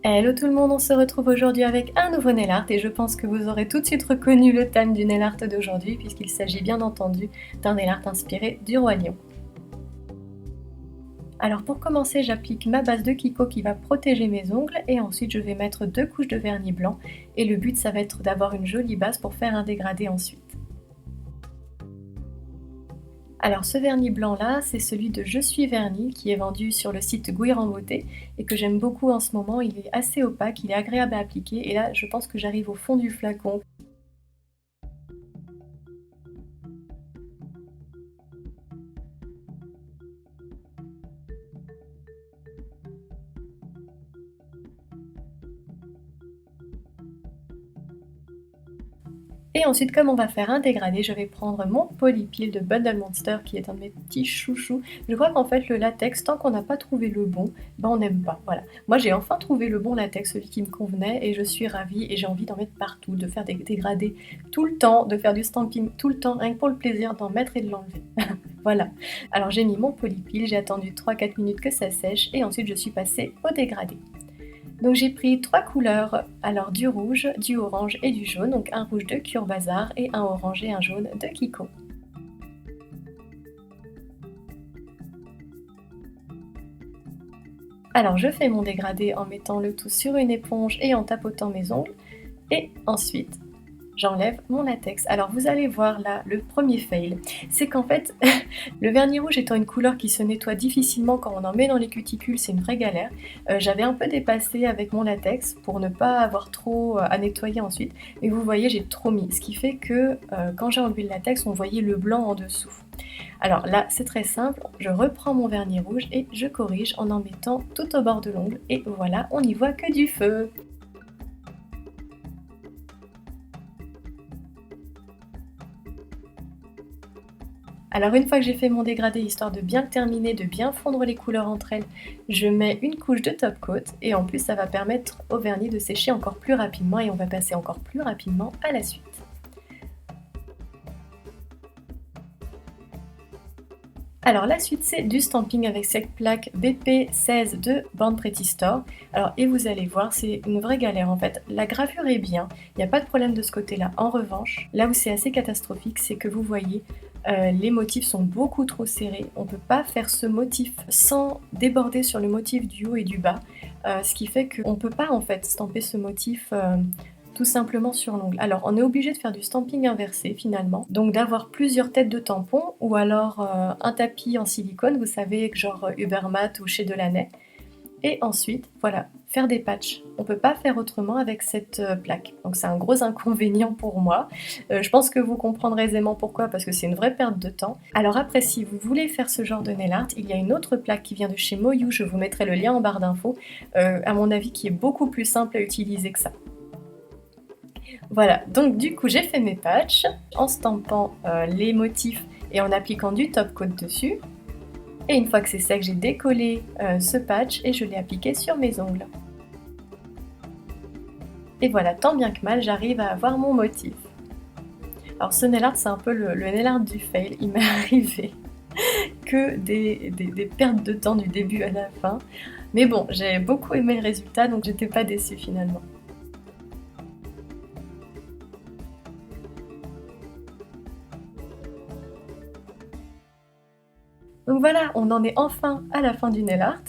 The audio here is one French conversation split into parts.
Hello tout le monde, on se retrouve aujourd'hui avec un nouveau nail art et je pense que vous aurez tout de suite reconnu le thème du nail art d'aujourd'hui puisqu'il s'agit bien entendu d'un nail art inspiré du Roi Lion. Alors pour commencer, j'applique ma base de Kiko qui va protéger mes ongles et ensuite je vais mettre 2 couches de vernis blanc et le but ça va être d'avoir une jolie base pour faire un dégradé ensuite. Alors ce vernis blanc là, c'est celui de Je suis vernis qui est vendu sur le site Gouir en Beauté et que j'aime beaucoup en ce moment. Il est assez opaque, il est agréable à appliquer et là je pense que j'arrive au fond du flacon. Et ensuite, comme on va faire un dégradé, je vais prendre mon Polypil de Bundle Monster qui est un de mes petits chouchous. Je crois qu'en fait le latex, tant qu'on n'a pas trouvé le bon, ben on n'aime pas, voilà. Moi j'ai enfin trouvé le bon latex, celui qui me convenait et je suis ravie et j'ai envie d'en mettre partout, de faire des dégradés tout le temps, de faire du stamping tout le temps, rien que pour le plaisir d'en mettre et de l'enlever. Voilà. Alors j'ai mis mon Polypil, j'ai attendu 3-4 minutes que ça sèche et ensuite je suis passée au dégradé. Donc j'ai pris 3 couleurs, alors du rouge, du orange et du jaune, donc un rouge de Cure Bazar et un orange et un jaune de Kiko. Alors je fais mon dégradé en mettant le tout sur une éponge et en tapotant mes ongles, et ensuite j'enlève mon latex. Alors vous allez voir là, le premier fail, c'est qu'en fait, le vernis rouge étant une couleur qui se nettoie difficilement quand on en met dans les cuticules, c'est une vraie galère. J'avais un peu dépassé avec mon latex pour ne pas avoir trop à nettoyer ensuite. Et vous voyez, j'ai trop mis, ce qui fait que quand j'ai enlevé le latex, on voyait le blanc en dessous. Alors là, c'est très simple, je reprends mon vernis rouge et je corrige en mettant tout au bord de l'ongle. Et voilà, on n'y voit que du feu. Alors une fois que j'ai fait mon dégradé, histoire de bien le terminer, de bien fondre les couleurs entre elles, je mets une couche de top coat et en plus ça va permettre au vernis de sécher encore plus rapidement et on va passer encore plus rapidement à la suite. Alors la suite c'est du stamping avec cette plaque BP16 de Born Pretty Store. Alors et vous allez voir, c'est une vraie galère en fait. La gravure est bien, il n'y a pas de problème de ce côté-là. En revanche, là où c'est assez catastrophique, c'est que vous voyez, les motifs sont beaucoup trop serrés. On ne peut pas faire ce motif sans déborder sur le motif du haut et du bas. Ce qui fait qu'on ne peut pas en fait stamper ce motif tout simplement sur l'ongle. Alors on est obligé de faire du stamping inversé finalement, donc d'avoir plusieurs têtes de tampons ou alors un tapis en silicone, vous savez, genre Ubermatt ou chez Delaney. Et ensuite, voilà, faire des patchs. On peut pas faire autrement avec cette plaque. Donc c'est un gros inconvénient pour moi. Je pense que vous comprendrez aisément pourquoi, parce que c'est une vraie perte de temps. Alors après, si vous voulez faire ce genre de nail art, il y a une autre plaque qui vient de chez Moyu, je vous mettrai le lien en barre d'infos, à mon avis qui est beaucoup plus simple à utiliser que ça. Voilà, donc du coup j'ai fait mes patchs en stampant les motifs et en appliquant du top coat dessus. Et une fois que c'est sec, j'ai décollé ce patch et je l'ai appliqué sur mes ongles. Et voilà, tant bien que mal, j'arrive à avoir mon motif. Alors ce nail art, c'est un peu le nail art du fail. Il m'est arrivé que des pertes de temps du début à la fin. Mais bon, j'ai beaucoup aimé le résultat, donc j'étais pas déçue finalement. Donc voilà, on en est enfin à la fin du nail art.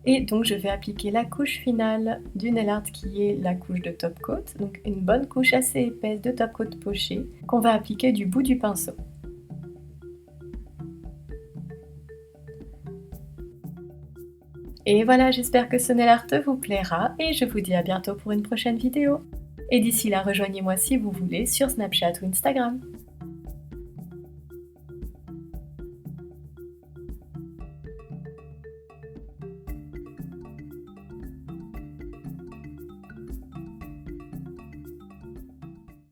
Et donc je vais appliquer la couche finale du nail art qui est la couche de top coat. Donc une bonne couche assez épaisse de top coat poché qu'on va appliquer du bout du pinceau. Et voilà, j'espère que ce nail art vous plaira et je vous dis à bientôt pour une prochaine vidéo. Et d'ici là, rejoignez-moi si vous voulez sur Snapchat ou Instagram.